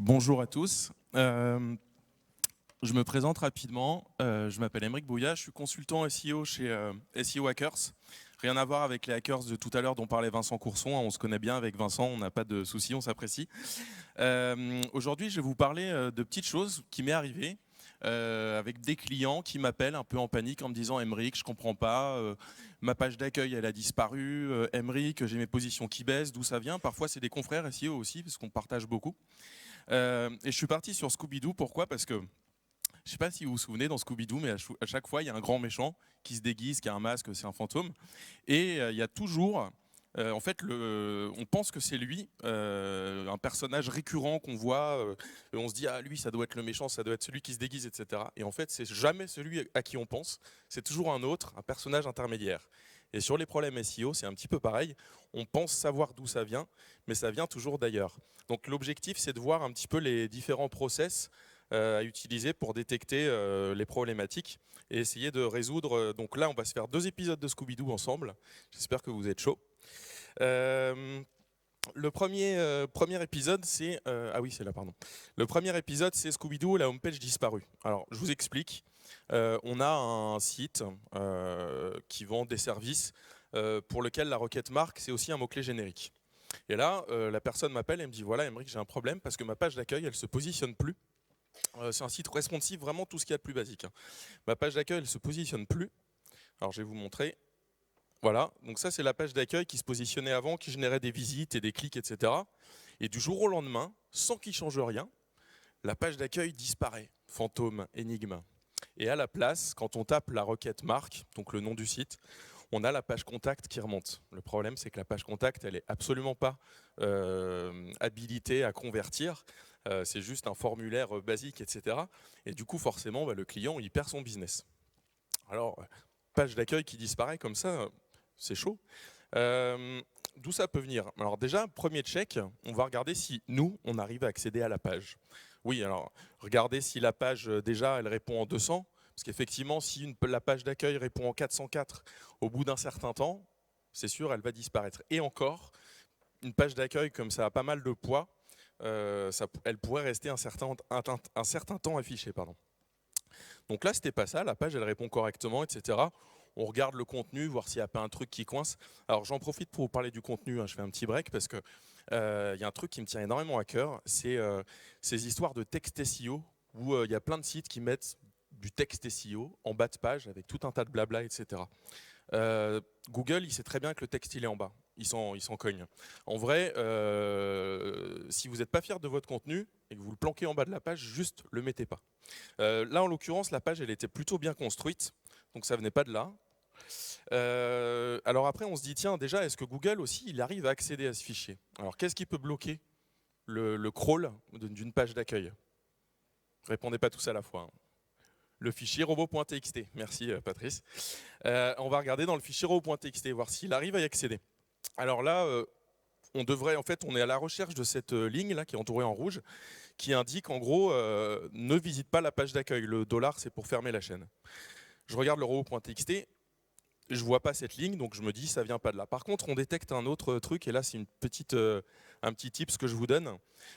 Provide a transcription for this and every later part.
Bonjour à tous. Je me présente rapidement. Je m'appelle Aymeric Bouillat, je suis consultant SEO chez SEO Hackers. Rien à voir avec les hackers de tout à l'heure dont parlait Vincent Courson. On se connaît bien avec Vincent, on n'a pas de soucis, on s'apprécie. Aujourd'hui, je vais vous parler de petites choses qui m'est arrivé avec des clients qui m'appellent un peu en panique en me disant « Aymeric, je comprends pas, ma page d'accueil elle a disparu, Aymeric, j'ai mes positions qui baissent, d'où ça vient ?» Parfois, c'est des confrères SEO aussi, parce qu'on partage beaucoup. Et je suis parti sur Scooby-Doo, pourquoi ? Parce que je ne sais pas si vous vous souvenez, dans Scooby-Doo, mais à chaque fois, il y a un grand méchant qui se déguise, qui a un masque, c'est un fantôme. Et il y a toujours, en fait, on pense que c'est lui, un personnage récurrent qu'on voit. On se dit, ah, lui, ça doit être le méchant, ça doit être celui qui se déguise, etc. Et en fait, c'est jamais celui à qui on pense. C'est toujours un autre, un personnage intermédiaire. Et sur les problèmes SEO, c'est un petit peu pareil. On pense savoir d'où ça vient, mais ça vient toujours d'ailleurs. Donc l'objectif, c'est de voir un petit peu les différents process à utiliser pour détecter les problématiques et essayer de résoudre. Donc là, on va se faire 2 épisodes de Scooby-Doo ensemble. J'espère que vous êtes chauds. Le premier épisode, c'est ah oui, c'est là, pardon. Le premier épisode, c'est Scooby-Doo, la homepage disparue. Alors, je vous explique. On a un site qui vend des services pour lequel la requête marque, c'est aussi un mot-clé générique. Et là, la personne m'appelle et me dit, voilà, Aymeric, j'ai un problème parce que ma page d'accueil, elle ne se positionne plus. C'est un site responsive, vraiment tout ce qu'il y a de plus basique. Ma page d'accueil, elle ne se positionne plus. Alors, je vais vous montrer. Voilà, donc ça, c'est la page d'accueil qui se positionnait avant, qui générait des visites et des clics, etc. Et du jour au lendemain, sans qu'il change rien, la page d'accueil disparaît. Fantôme, énigme. Et à la place, quand on tape la requête marque, donc le nom du site, on a la page contact qui remonte. Le problème, c'est que la page contact, elle n'est absolument pas habilitée à convertir. C'est juste un formulaire basique, etc. Et du coup, forcément, le client, il perd son business. Alors, page d'accueil qui disparaît comme ça, c'est chaud. D'où ça peut venir? Alors déjà, premier check, on va regarder si nous, on arrive à accéder à la page. Oui, alors, regardez si la page, déjà, elle répond en 200. Parce qu'effectivement, si la page d'accueil répond en 404 au bout d'un certain temps, c'est sûr, elle va disparaître. Et encore, une page d'accueil, comme ça a pas mal de poids, elle pourrait rester un certain temps affichée. Pardon. Donc là, c'était pas ça, la page, elle répond correctement, etc. On regarde le contenu, voir s'il n'y a pas un truc qui coince. Alors j'en profite pour vous parler du contenu, je fais un petit break, parce qu'il y a un truc qui me tient énormément à cœur, c'est ces histoires de texte SEO, où il y a plein de sites qui mettent du texte SEO en bas de page, avec tout un tas de blabla, etc. Google, il sait très bien que le texte il est en bas, il s'en cogne. En vrai, si vous n'êtes pas fier de votre contenu et que vous le planquez en bas de la page, juste le mettez pas. Là, en l'occurrence, la page elle était plutôt bien construite, donc ça venait pas de là. Alors après, on se dit tiens, déjà, est-ce que Google aussi il arrive à accéder à ce fichier? Alors qu'est-ce qui peut bloquer le crawl d'une page d'accueil? Répondez pas tous à la fois. Hein. Le fichier robot.txt. Merci Patrice. On va regarder dans le fichier robot.txt, voir s'il arrive à y accéder. Alors là, on est à la recherche de cette ligne là qui est entourée en rouge, qui indique en gros ne visite pas la page d'accueil. Le $, c'est pour fermer la chaîne. Je regarde le robot.txt. Je vois pas cette ligne, donc je me dis ça vient pas de là. Par contre, on détecte un autre truc, et là c'est un petit tips que je vous donne.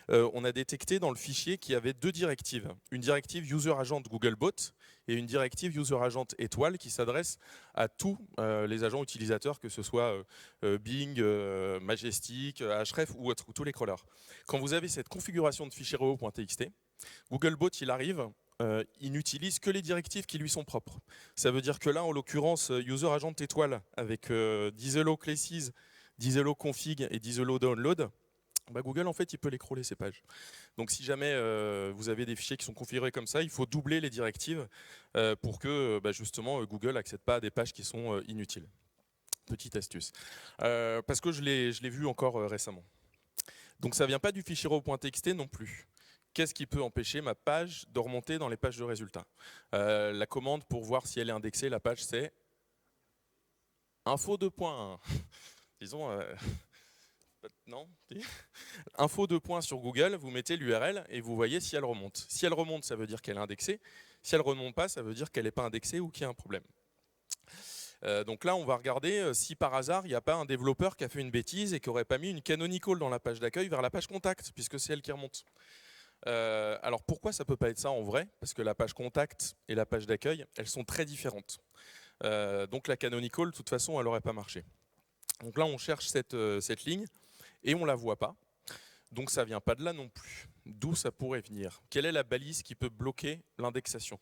On a détecté dans le fichier qu'il y avait 2 directives. Une directive user agent Googlebot et une directive user agent étoile qui s'adresse à tous les agents utilisateurs, que ce soit Bing, Majestic, Ahrefs ou tous les crawlers. Quand vous avez cette configuration de fichier robot.txt, Googlebot il arrive. Il n'utilise que les directives qui lui sont propres. Ça veut dire que là, en l'occurrence, user agent étoile avec disello classes, disello config et disello download, Google, en fait, il peut les crawler ces pages. Donc si jamais vous avez des fichiers qui sont configurés comme ça, il faut doubler les directives pour que justement Google n'accède pas à des pages qui sont inutiles. Petite astuce. Parce que je l'ai vu encore récemment. Donc ça ne vient pas du fichier raw.txt non plus. Qu'est-ce qui peut empêcher ma page de remonter dans les pages de résultats? La commande pour voir si elle est indexée, la page, c'est info 2.1. Disons, non info 2. Sur Google, vous mettez l'URL et vous voyez si elle remonte. Si elle remonte, ça veut dire qu'elle est indexée. Si elle ne remonte pas, ça veut dire qu'elle n'est pas indexée ou qu'il y a un problème. Donc là, on va regarder si par hasard, il n'y a pas un développeur qui a fait une bêtise et qui n'aurait pas mis une canonical dans la page d'accueil vers la page contact, puisque c'est elle qui remonte. Alors pourquoi ça peut pas être ça en vrai? Parce que la page contact et la page d'accueil, elles sont très différentes. Donc la canonical, de toute façon, elle n'aurait pas marché. Donc là, on cherche cette ligne et on la voit pas. Donc ça vient pas de là non plus. D'où ça pourrait venir? Quelle est la balise qui peut bloquer l'indexation?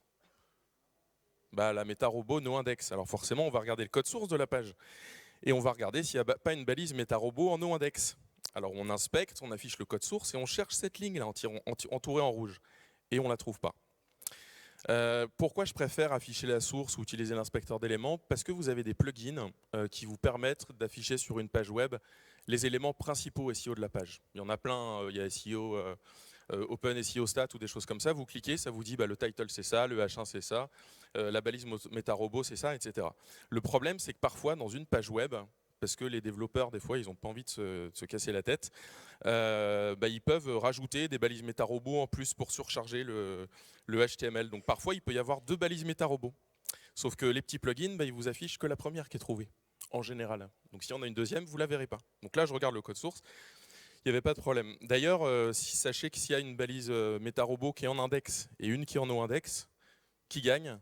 Bah, la MetaRobot noindex. Alors forcément, on va regarder le code source de la page et on va regarder s'il n'y a pas une balise MetaRobot en noindex. Alors on inspecte, on affiche le code source et on cherche cette ligne là entourée en rouge et on la trouve pas. Pourquoi je préfère afficher la source ou utiliser l'inspecteur d'éléments? Parce que vous avez des plugins qui vous permettent d'afficher sur une page web les éléments principaux SEO de la page. Il y en a plein, il y a SEO, Open SEO Stat ou des choses comme ça. Vous cliquez, ça vous dit bah, le title c'est ça, le H1 c'est ça, la balise MetaRobot c'est ça, etc. Le problème c'est que parfois dans une page web, parce que les développeurs, des fois, ils n'ont pas envie de se casser la tête, bah, ils peuvent rajouter des balises MetaRobot en plus pour surcharger le HTML. Donc parfois, il peut y avoir deux balises MetaRobot. Sauf que les petits plugins, bah, ils vous affichent que la première qui est trouvée, en général. Donc si on a une deuxième, vous ne la verrez pas. Donc là, je regarde le code source, il n'y avait pas de problème. D'ailleurs, sachez que s'il y a une balise MetaRobot qui est en index et une qui est en no-index, qui gagne?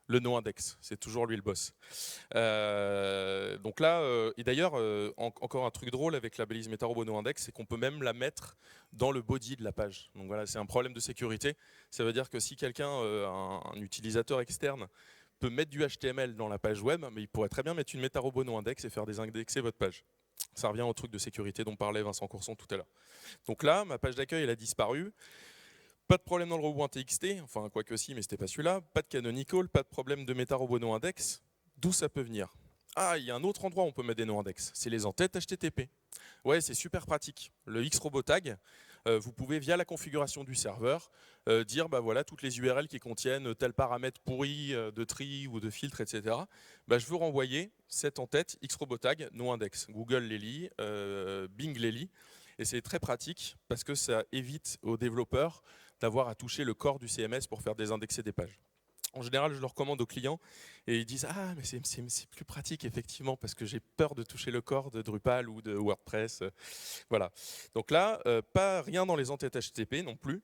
Le no-index, c'est toujours lui le boss. Donc là, et d'ailleurs, encore un truc drôle avec la balise MetaRobot no-index, c'est qu'on peut même la mettre dans le body de la page. Donc voilà, c'est un problème de sécurité. Ça veut dire que si quelqu'un, un utilisateur externe, peut mettre du HTML dans la page web, mais il pourrait très bien mettre une MetaRobot no-index et faire désindexer votre page. Ça revient au truc de sécurité dont parlait Vincent Courson tout à l'heure. Donc là, ma page d'accueil, elle a disparu. Pas de problème dans le robot.txt, enfin quoique si, mais c'était pas celui-là. Pas de canonical, pas de problème de MetaRobot no-index. D'où ça peut venir? Ah, il y a un autre endroit où on peut mettre des no-index, c'est les entêtes HTTP. Ouais, c'est super pratique. Le Xrobot tag, vous pouvez via la configuration du serveur dire bah voilà toutes les URL qui contiennent tel paramètre pourri de tri ou de filtre, etc. Bah, je veux renvoyer cette entête Xrobot tag no-index. Google les lit, Bing les lit. Et c'est très pratique parce que ça évite aux développeurs d'avoir à toucher le corps du CMS pour faire désindexer des pages. En général, je le recommande aux clients et ils disent « Ah, mais c'est plus pratique, effectivement, parce que j'ai peur de toucher le corps de Drupal ou de WordPress. » Voilà. Donc là, pas rien dans les entêtes HTTP non plus.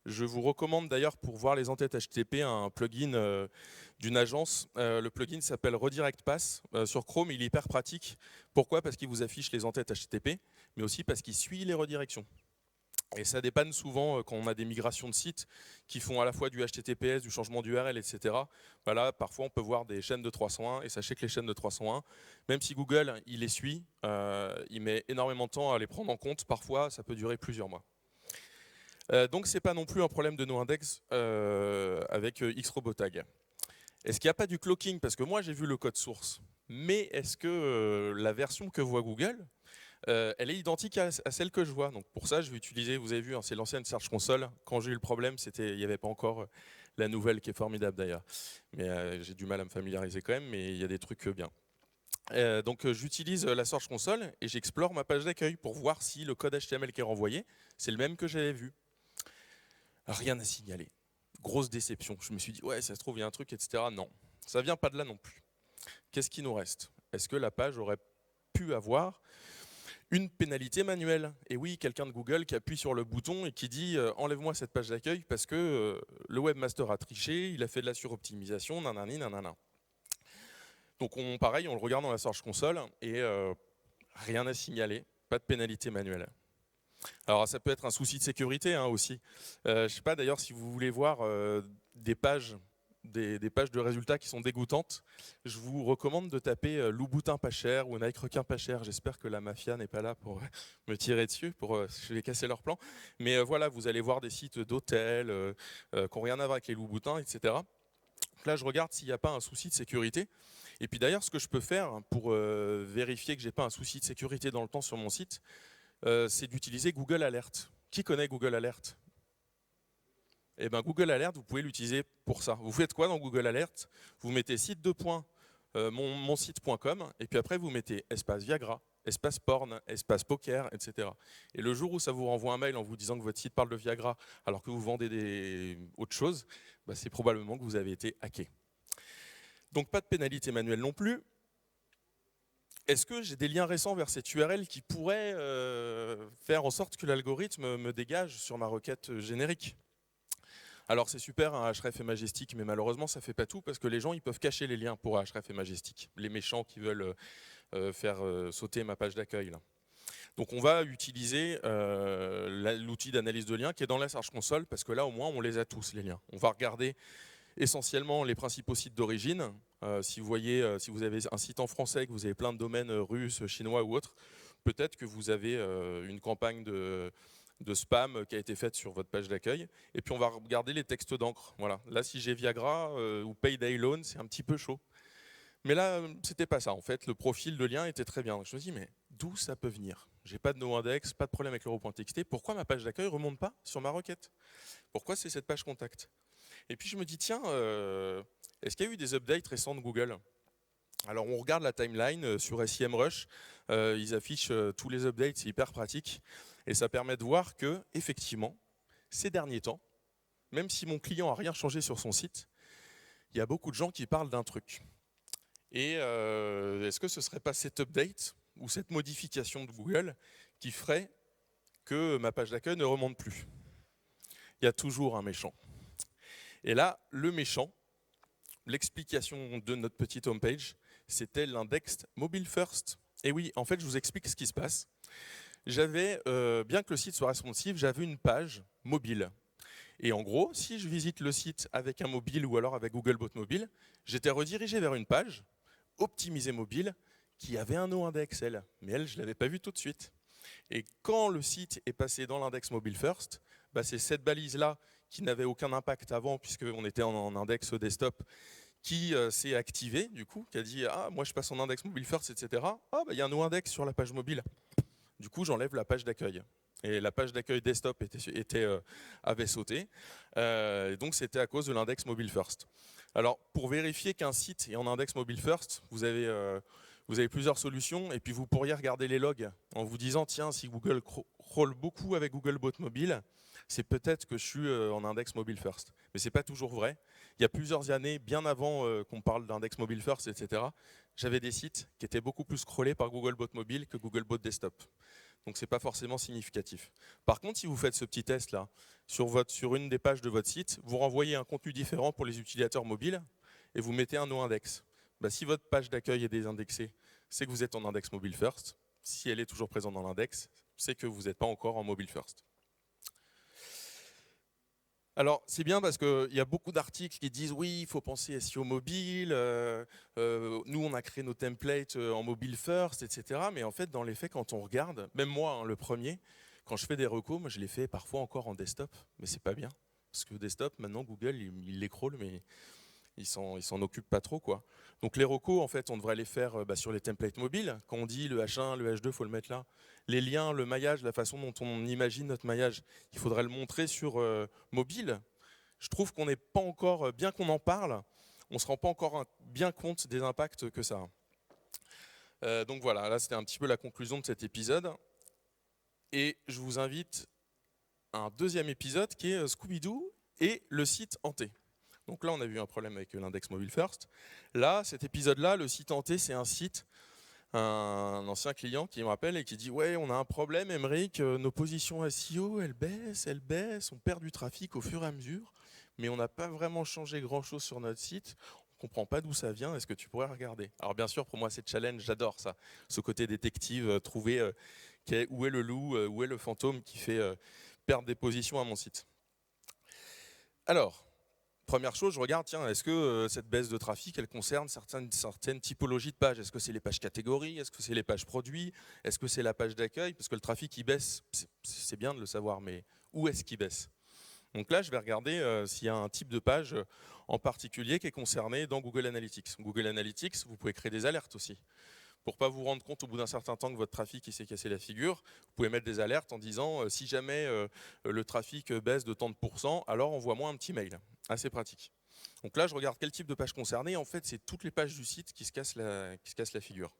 Je vous recommande d'ailleurs pour voir les entêtes HTTP un plugin d'une agence. Le plugin s'appelle Redirect Pass. Sur Chrome, il est hyper pratique. Pourquoi? Parce qu'il vous affiche les entêtes HTTP, mais aussi parce qu'il suit les redirections. Et ça dépanne souvent quand on a des migrations de sites qui font à la fois du HTTPS, du changement d'URL, etc. Voilà, parfois on peut voir des chaînes de 301 et sachez que les chaînes de 301, même si Google il les suit, il met énormément de temps à les prendre en compte. Parfois, ça peut durer plusieurs mois. Donc c'est pas non plus un problème de no-index avec Xrobot tag. Est-ce qu'il n'y a pas du cloaking? Parce que moi j'ai vu le code source. Mais est-ce que la version que voit Google, elle est identique à celle que je vois. Donc pour ça, je vais utiliser, vous avez vu, hein, c'est l'ancienne Search Console. Quand j'ai eu le problème, il n'y avait pas encore la nouvelle qui est formidable d'ailleurs. Mais j'ai du mal à me familiariser quand même, mais il y a des trucs bien. Donc j'utilise la Search Console et j'explore ma page d'accueil pour voir si le code HTML qui est renvoyé, c'est le même que j'avais vu. Rien à signaler. Grosse déception. Je me suis dit, ouais, ça se trouve, il y a un truc, etc. Non, ça vient pas de là non plus. Qu'est-ce qui nous reste? Est-ce que la page aurait pu avoir une pénalité manuelle? Et oui, quelqu'un de Google qui appuie sur le bouton et qui dit enlève-moi cette page d'accueil parce que le webmaster a triché, il a fait de la suroptimisation, nanani, nanana. Donc pareil, on le regarde dans la Search Console et rien à signaler, pas de pénalité manuelle. Alors ça peut être un souci de sécurité hein, aussi. Je ne sais pas d'ailleurs si vous voulez voir des pages de résultats qui sont dégoûtantes, je vous recommande de taper Louboutin pas cher ou Nike requin pas cher. J'espère que la mafia n'est pas là pour me tirer dessus, je vais casser leur plan. Mais voilà, vous allez voir des sites d'hôtels qui n'ont rien à voir avec les Louboutins, etc. Donc là, je regarde s'il n'y a pas un souci de sécurité. Et puis d'ailleurs, ce que je peux faire pour vérifier que je n'ai pas un souci de sécurité dans le temps sur mon site, c'est d'utiliser Google Alert. Qui connaît Google Alert? Eh bien, Google Alert, vous pouvez l'utiliser pour ça. Vous faites quoi dans Google Alert? Vous mettez site de points, monsite.com, et puis après, vous mettez espace Viagra, espace porn, espace poker, etc. Et le jour où ça vous renvoie un mail en vous disant que votre site parle de Viagra alors que vous vendez autre chose, bah, c'est probablement que vous avez été hacké. Donc, pas de pénalité manuelle non plus. est-ce que j'ai des liens récents vers cette URL qui pourraient faire en sorte que l'algorithme me dégage sur ma requête générique? Alors c'est super un href et Majestic, mais malheureusement ça fait pas tout parce que les gens ils peuvent cacher les liens pour href et Majestic, les méchants qui veulent faire sauter ma page d'accueil. Donc on va utiliser l'outil d'analyse de liens qui est dans la Search Console parce que là au moins on les a tous les liens. On va regarder essentiellement les principaux sites d'origine. Si vous avez un site en français, que vous avez plein de domaines russes, chinois ou autres, peut-être que vous avez une campagne de spam qui a été faite sur votre page d'accueil. Et puis on va regarder les textes d'encre. Voilà. Là, si j'ai Viagra ou Payday Loan, c'est un petit peu chaud. Mais là, c'était pas ça. En fait, le profil de lien était très bien. Donc je me dis, mais d'où ça peut venir? J'ai pas de noindex, pas de problème avec l'euro.txt. Pourquoi ma page d'accueil remonte pas sur ma requête? Pourquoi c'est cette page contact? Et puis je me dis, tiens, est-ce qu'il y a eu des updates récents de Google? Alors on regarde la timeline sur SEMrush, ils affichent tous les updates, c'est hyper pratique. Et ça permet de voir que, effectivement, ces derniers temps, même si mon client n'a rien changé sur son site, il y a beaucoup de gens qui parlent d'un truc. Et est-ce que ce ne serait pas cette update ou cette modification de Google qui ferait que ma page d'accueil ne remonte plus? Il y a toujours un méchant. Et là, le méchant, l'explication de notre petite homepage, c'était l'index mobile first. Et oui, en fait, je vous explique ce qui se passe. J'avais, bien que le site soit responsive, j'avais une page mobile. Et en gros, si je visite le site avec un mobile ou alors avec Googlebot Mobile, j'étais redirigé vers une page optimisée mobile qui avait un noindex, elle. Mais elle, je ne l'avais pas vue tout de suite. Et quand le site est passé dans l'index mobile first, bah c'est cette balise-là qui n'avait aucun impact avant, puisqu'on était en index desktop, qui s'est activée, du coup, qui a dit « Ah, moi je passe en index mobile first, etc. » Ah, bah il y a un noindex sur la page mobile. Du coup, j'enlève la page d'accueil. Et la page d'accueil desktop avait sauté. Et donc, c'était à cause de l'index mobile first. Alors, pour vérifier qu'un site est en index mobile first, vous avez plusieurs solutions. Et puis, vous pourriez regarder les logs en vous disant, tiens, si Google crawl beaucoup avec Googlebot Mobile, c'est peut-être que je suis en index mobile first. Mais ce n'est pas toujours vrai. Il y a plusieurs années, bien avant qu'on parle d'index mobile first, etc., j'avais des sites qui étaient beaucoup plus crawlés par Googlebot Mobile que Googlebot Desktop. Donc ce n'est pas forcément significatif. Par contre, si vous faites ce petit test-là sur une des pages de votre site, vous renvoyez un contenu différent pour les utilisateurs mobiles et vous mettez un noindex. Bah, si votre page d'accueil est désindexée, c'est que vous êtes en index mobile first. Si elle est toujours présente dans l'index, c'est que vous n'êtes pas encore en mobile first. Alors, c'est bien parce qu'il y a beaucoup d'articles qui disent oui, il faut penser SEO mobile, nous on a créé nos templates en mobile first, etc. Mais en fait, dans les faits, quand on regarde, même moi, hein, le premier, quand je fais des recos, moi, je les fais parfois encore en desktop, mais c'est pas bien. Parce que desktop, maintenant, Google, il les crawl, mais il s'en occupe pas trop, quoi. Donc les recos, en fait, on devrait les faire sur les templates mobiles. Quand on dit le H1, le H2, il faut le mettre là. Les liens, le maillage, la façon dont on imagine notre maillage, il faudrait le montrer sur mobile. Je trouve qu'on n'est pas encore, bien qu'on en parle, on ne se rend pas encore bien compte des impacts que ça a. Donc voilà, là c'était un petit peu la conclusion de cet épisode. Et je vous invite à un deuxième épisode qui est Scooby-Doo et le site hanté. Donc là, on a vu un problème avec l'index mobile first. Là, cet épisode-là, le site hanté, c'est un site, un ancien client qui me rappelle et qui dit « Ouais, on a un problème, Emeric, nos positions SEO, elles baissent, on perd du trafic au fur et à mesure, mais on n'a pas vraiment changé grand-chose sur notre site. On ne comprend pas d'où ça vient, est-ce que tu pourrais regarder ?» Alors bien sûr, pour moi, c'est challenge, j'adore ça. Ce côté détective, trouver où est le loup, où est le fantôme qui fait perdre des positions à mon site. Alors, première chose, je regarde, tiens, est-ce que cette baisse de trafic, elle concerne certaines typologies de pages? Est-ce que c'est les pages catégories? Est-ce que c'est les pages produits? Est-ce que c'est la page d'accueil? Parce que le trafic, il baisse, c'est bien de le savoir, mais où est-ce qu'il baisse? Donc là, je vais regarder s'il y a un type de page en particulier qui est concerné dans Google Analytics. Google Analytics, vous pouvez créer des alertes aussi. Pour ne pas vous rendre compte au bout d'un certain temps que votre trafic s'est cassé la figure, vous pouvez mettre des alertes en disant si jamais le trafic baisse de tant de pourcents, alors envoie-moi un petit mail. Assez pratique. Donc là, je regarde quel type de page concernée. En fait, c'est toutes les pages du site qui se cassent la figure.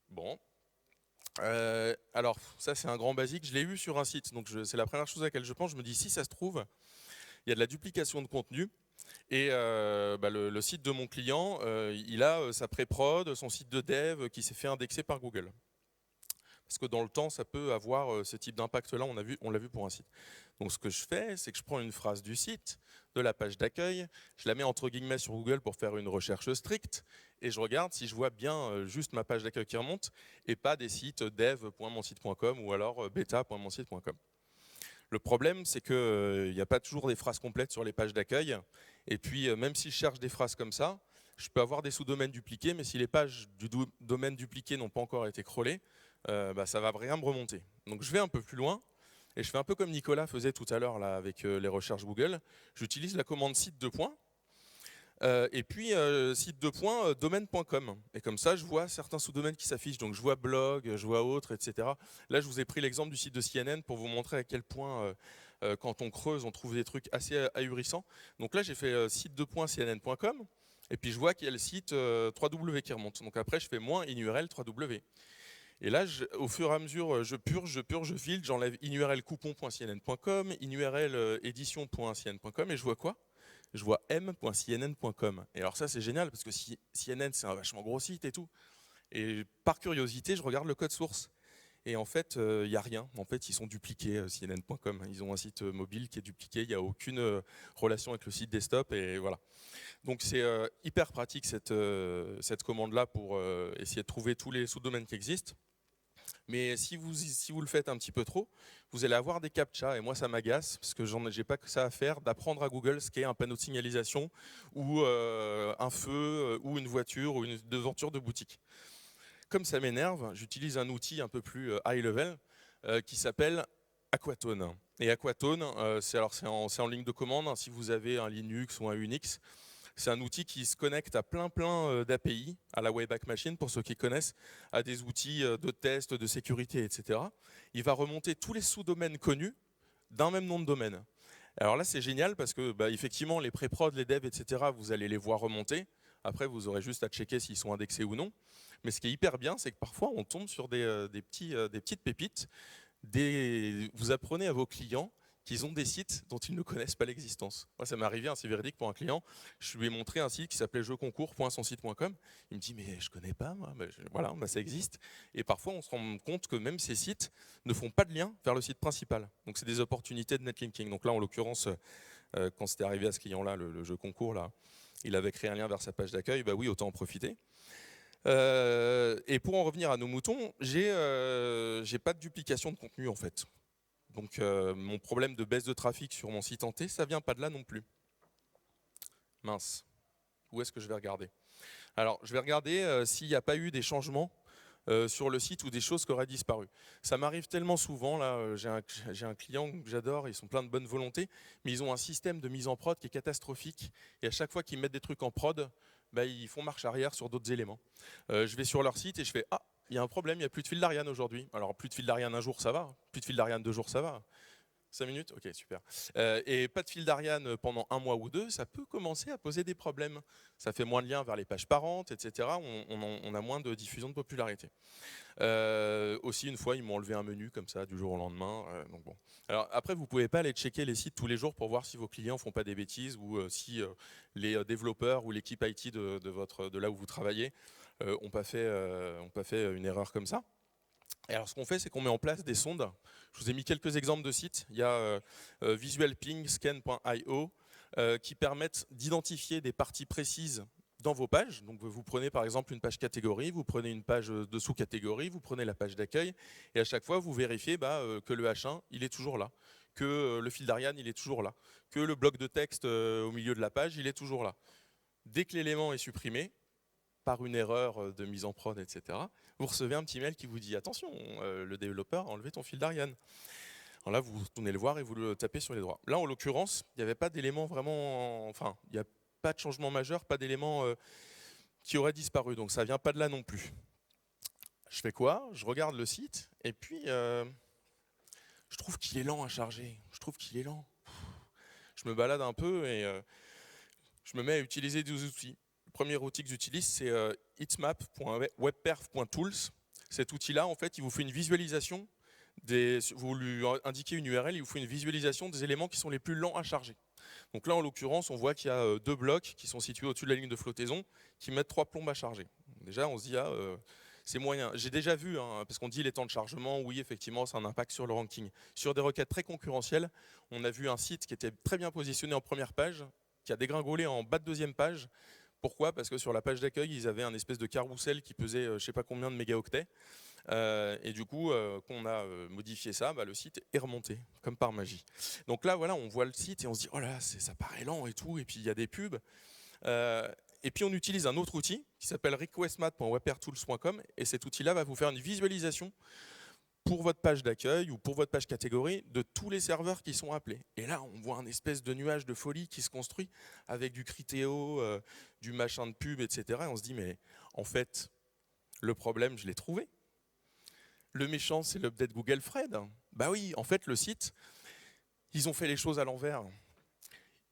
Bon. Alors, ça, c'est un grand basique. Je l'ai eu sur un site. Donc, c'est la première chose à laquelle je pense. Je me dis, si ça se trouve, il y a de la duplication de contenu. Et le site de mon client, il a sa pré-prod, son site de dev qui s'est fait indexer par Google. Parce que dans le temps, ça peut avoir ce type d'impact-là, on l'a vu pour un site. Donc ce que je fais, c'est que je prends une phrase du site, de la page d'accueil, je la mets entre guillemets sur Google pour faire une recherche stricte, et je regarde si je vois bien juste ma page d'accueil qui remonte, et pas des sites dev.monsite.com ou alors beta.monsite.com. Le problème, c'est qu'il n'y a pas toujours des phrases complètes sur les pages d'accueil, et puis même si je cherche des phrases comme ça, je peux avoir des sous-domaines dupliqués, mais si les pages du domaine dupliqué n'ont pas encore été crawlées, ça va rien me remonter. Donc je vais un peu plus loin, et je fais un peu comme Nicolas faisait tout à l'heure là avec les recherches Google. J'utilise la commande site de points, et puis site de points domaine.com. Et comme ça, je vois certains sous-domaines qui s'affichent. Donc je vois blog, je vois autres, etc. Là, je vous ai pris l'exemple du site de CNN pour vous montrer à quel point, quand on creuse, on trouve des trucs assez ahurissants. Donc là, j'ai fait site de points cnn.com. Et puis je vois qu'il y a le site 3W qui remonte. Donc après, je fais moins inurl 3W. Et là, au fur et à mesure, je purge, je filtre, j'enlève inurl coupon.cnn.com, inurl édition.cnn.com, et je vois quoi? Je vois m.cnn.com. Et alors ça, c'est génial, parce que CNN, c'est un vachement gros site et tout. Et par curiosité, je regarde le code source. Et en fait, il n'y a rien. En fait, ils sont dupliqués, cnn.com. Ils ont un site mobile qui est dupliqué. Il n'y a aucune relation avec le site desktop. Et voilà. Donc c'est hyper pratique cette commande-là pour essayer de trouver tous les sous-domaines qui existent. Mais si vous le faites un petit peu trop, vous allez avoir des captchas. Et moi, ça m'agace parce que j'ai pas que ça à faire d'apprendre à Google ce qu'est un panneau de signalisation ou un feu ou une voiture ou une devanture de boutique. Comme ça m'énerve, j'utilise un outil un peu plus high level qui s'appelle Aquatone. Et Aquatone, c'est en ligne de commande, hein, si vous avez un Linux ou un Unix. C'est un outil qui se connecte à plein d'API, à la Wayback Machine, pour ceux qui connaissent, à des outils de test, de sécurité, etc. Il va remonter tous les sous-domaines connus d'un même nom de domaine. Alors là, c'est génial parce que, effectivement, les pré-prod, les devs, etc., vous allez les voir remonter. Après, vous aurez juste à checker s'ils sont indexés ou non. Mais ce qui est hyper bien, c'est que parfois, on tombe sur des petites pépites. Vous apprenez à vos clients qu'ils ont des sites dont ils ne connaissent pas l'existence. Moi, ça m'est arrivé, c'est véridique pour un client. Je lui ai montré un site qui s'appelait jeuxconcours.sonsite.com. Il me dit, mais je connais pas, moi. Voilà, ça existe. Et parfois, on se rend compte que même ces sites ne font pas de lien vers le site principal. Donc, c'est des opportunités de netlinking. Donc là, en l'occurrence, quand c'était arrivé à ce client-là, le jeu concours, là, il avait créé un lien vers sa page d'accueil. Bah oui, autant en profiter. Et pour en revenir à nos moutons, j'ai pas de duplication de contenu en fait. Donc mon problème de baisse de trafic sur mon site hanté, ça vient pas de là non plus. Mince. Où est-ce que je vais regarder? Alors je vais regarder s'il n'y a pas eu des changements sur le site ou des choses qui auraient disparu. Ça m'arrive tellement souvent, là, j'ai un client que j'adore, ils sont pleins de bonne volonté, mais ils ont un système de mise en prod qui est catastrophique, et à chaque fois qu'ils mettent des trucs en prod, ils font marche arrière sur d'autres éléments. Je vais sur leur site et je fais « Ah, il y a un problème, il n'y a plus de fil d'Ariane aujourd'hui. » Alors plus de fil d'Ariane un jour, ça va, plus de fil d'Ariane 2 jours, ça va. 5 minutes? Ok, super. Et pas de fil d'Ariane pendant 1 mois ou 2, ça peut commencer à poser des problèmes. Ça fait moins de liens vers les pages parentes, etc. On a moins de diffusion de popularité. Aussi, une fois, ils m'ont enlevé un menu comme ça du jour au lendemain. Donc bon. Alors après, vous pouvez pas aller checker les sites tous les jours pour voir si vos clients font pas des bêtises ou si les développeurs ou l'équipe IT de là où vous travaillez ont pas fait une erreur comme ça. Et alors ce qu'on fait, c'est qu'on met en place des sondes. Je vous ai mis quelques exemples de sites. Il y a visualping, scan.io qui permettent d'identifier des parties précises dans vos pages. Donc vous prenez par exemple une page catégorie, vous prenez une page de sous-catégorie, vous prenez la page d'accueil, et à chaque fois vous vérifiez que le H1 il est toujours là, que le fil d'Ariane il est toujours là, que le bloc de texte au milieu de la page il est toujours là. Dès que l'élément est supprimé, par une erreur de mise en prod, etc., vous recevez un petit mail qui vous dit « Attention, le développeur a enlevé ton fil d'Ariane ». Alors là, vous tournez le voir et vous le tapez sur les droits. Là, en l'occurrence, il n'y avait pas d'élément vraiment... Enfin, il n'y a pas de changement majeur, pas d'élément qui aurait disparu. Donc ça ne vient pas de là non plus. Je fais quoi? Je regarde le site et puis je trouve qu'il est lent à charger. Je trouve qu'il est lent. Je me balade un peu et je me mets à utiliser des outils. Le premier outil que j'utilise, c'est heatmap.webperf.tools. Cet outil-là, en fait, il vous fait une visualisation. Vous lui indiquez une URL, il vous fait une visualisation des éléments qui sont les plus lents à charger. Donc là, en l'occurrence, on voit qu'il y a 2 blocs qui sont situés au-dessus de la ligne de flottaison qui mettent 3 plombes à charger. Déjà, on se dit, c'est moyen. J'ai déjà vu, hein, parce qu'on dit les temps de chargement, oui, effectivement, ça a un impact sur le ranking. Sur des requêtes très concurrentielles, on a vu un site qui était très bien positionné en première page, qui a dégringolé en bas de deuxième page. Pourquoi? Parce que sur la page d'accueil, ils avaient un espèce de carrousel qui pesait je ne sais pas combien de mégaoctets. Et du coup, quand on a modifié ça, le site est remonté, comme par magie. Donc là, voilà, on voit le site et on se dit, oh là là, ça paraît lent et tout, et puis il y a des pubs. Et puis on utilise un autre outil qui s'appelle requestmat.wappertools.com, et cet outil-là va vous faire une visualisation pour votre page d'accueil ou pour votre page catégorie de tous les serveurs qui sont appelés. Et là, on voit un espèce de nuage de folie qui se construit avec du Criteo, du machin de pub, etc. Et on se dit, mais en fait, le problème, je l'ai trouvé. Le méchant, c'est l'update Google Fred. Bah oui, en fait, le site, ils ont fait les choses à l'envers.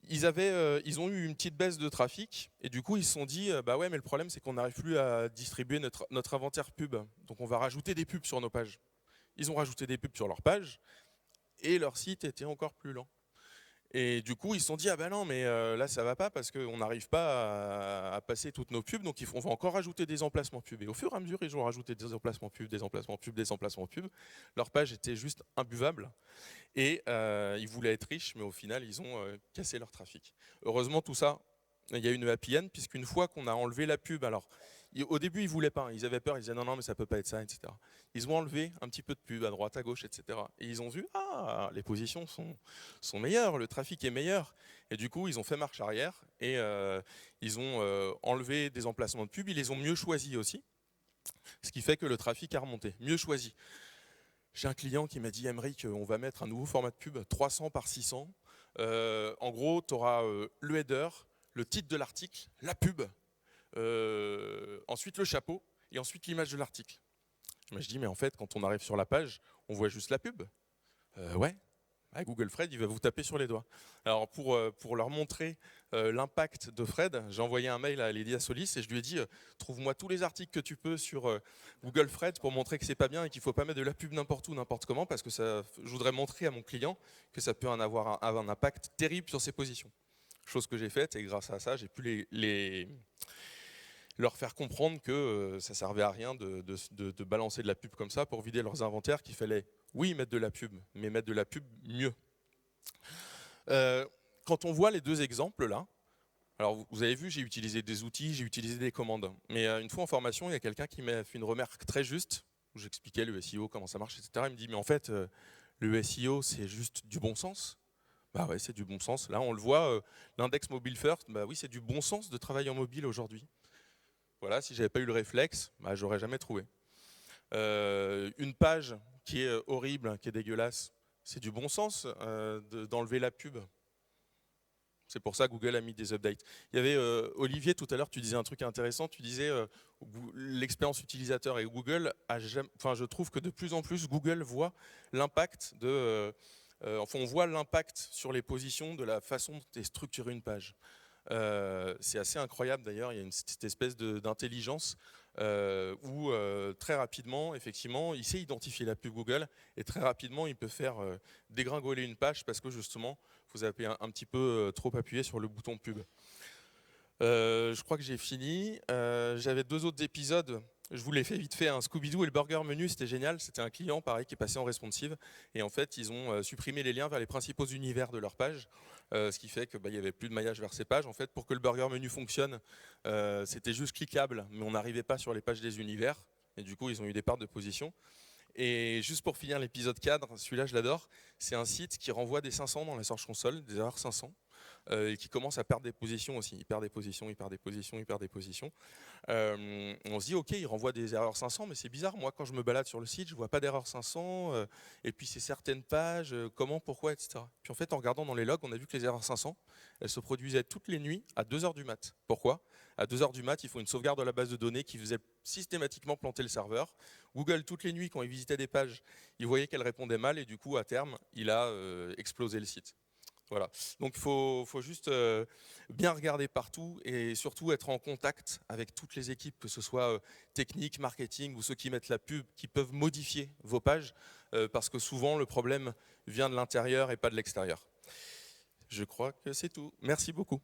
Ils ont eu une petite baisse de trafic et du coup, ils se sont dit, bah ouais, mais le problème, c'est qu'on n'arrive plus à distribuer notre inventaire pub. Donc, on va rajouter des pubs sur nos pages. Ils ont rajouté des pubs sur leur page et leur site était encore plus lent. Et du coup, ils se sont dit, ah ben non, mais là, ça va pas parce qu'on n'arrive pas à passer toutes nos pubs, donc on va encore rajouter des emplacements pubs. Et au fur et à mesure, ils ont rajouté des emplacements pubs, des emplacements pubs, des emplacements pubs. Leur page était juste imbuvable. Et ils voulaient être riches, mais au final, ils ont cassé leur trafic. Heureusement, tout ça, il y a une happy end, puisqu'une fois qu'on a enlevé la pub, alors au début, ils ne voulaient pas, ils avaient peur, ils disaient non, non, mais ça ne peut pas être ça, etc. Ils ont enlevé un petit peu de pub à droite, à gauche, etc. Et ils ont vu, ah, les positions sont meilleures, le trafic est meilleur. Et du coup, ils ont fait marche arrière et ils ont enlevé des emplacements de pub, ils les ont mieux choisis aussi, ce qui fait que le trafic a remonté, mieux choisi. J'ai un client qui m'a dit, Aymeric, on va mettre un nouveau format de pub, 300 par 600. En gros, tu auras le header, le titre de l'article, la pub, ensuite le chapeau, et ensuite l'image de l'article. Je dis, mais en fait, quand on arrive sur la page, on voit juste la pub. Ouais. Google Fred, il va vous taper sur les doigts. Alors pour leur montrer l'impact de Fred, j'ai envoyé un mail à Lydia Solis et je lui ai dit trouve-moi tous les articles que tu peux sur Google Fred pour montrer que c'est pas bien et qu'il ne faut pas mettre de la pub n'importe où, n'importe comment, parce que je voudrais montrer à mon client que ça peut avoir un impact terrible sur ses positions. Chose que j'ai faite et grâce à ça, j'ai pu leur faire comprendre que ça servait à rien de balancer de la pub comme ça pour vider leurs inventaires, qu'il fallait, oui, mettre de la pub, mais mettre de la pub mieux. Quand on voit les deux exemples là, alors vous avez vu, j'ai utilisé des outils, j'ai utilisé des commandes, mais une fois en formation, il y a quelqu'un qui m'a fait une remarque très juste, où j'expliquais le SEO, comment ça marche, etc. Il me dit, mais en fait, le SEO, c'est juste du bon sens. Bah ouais, c'est du bon sens. Là, on le voit, l'index mobile first, bah oui, c'est du bon sens de travailler en mobile aujourd'hui. Voilà, si j'avais pas eu le réflexe, j'aurais jamais trouvé. Une page qui est horrible, qui est dégueulasse, c'est du bon sens d'enlever la pub. C'est pour ça que Google a mis des updates. Il y avait Olivier, tout à l'heure, tu disais un truc intéressant, tu disais l'expérience utilisateur et Google, je trouve que de plus en plus, Google voit l'impact on voit l'impact sur les positions de la façon dont est structurée une page. C'est assez incroyable d'ailleurs, il y a cette espèce d'intelligence où très rapidement, effectivement, il sait identifier la pub Google et très rapidement, il peut faire dégringoler une page parce que justement, vous avez un petit peu trop appuyé sur le bouton pub. Je crois que j'ai fini. J'avais 2 autres épisodes. Je vous l'ai fait vite fait, un Scooby-Doo et le burger menu, c'était génial. C'était un client, pareil, qui est passé en responsive. Et en fait, ils ont supprimé les liens vers les principaux univers de leur page. Ce qui fait qu'il n'y avait plus de maillage vers ces pages. En fait, pour que le burger menu fonctionne, c'était juste cliquable, mais on n'arrivait pas sur les pages des univers. Et du coup, ils ont eu des pertes de position. Et juste pour finir l'épisode cadre, celui-là, je l'adore. C'est un site qui renvoie des 500 dans la Search Console, des erreurs 500. Et qui commence à perdre des positions aussi. Il perd des positions, il perd des positions, il perd des positions. On se dit, ok, il renvoie des erreurs 500, mais c'est bizarre. Moi, quand je me balade sur le site, je ne vois pas d'erreur 500. Et puis, c'est certaines pages, comment, pourquoi, etc. Puis en fait, en regardant dans les logs, on a vu que les erreurs 500, elles se produisaient toutes les nuits à 2h du mat. Pourquoi ? À 2h du mat, il faut une sauvegarde de la base de données qui faisait systématiquement planter le serveur. Google, toutes les nuits, quand il visitait des pages, il voyait qu'elles répondaient mal et du coup, à terme, il a explosé le site. Voilà. Donc il faut juste bien regarder partout et surtout être en contact avec toutes les équipes, que ce soit technique, marketing ou ceux qui mettent la pub, qui peuvent modifier vos pages parce que souvent le problème vient de l'intérieur et pas de l'extérieur. Je crois que c'est tout. Merci beaucoup.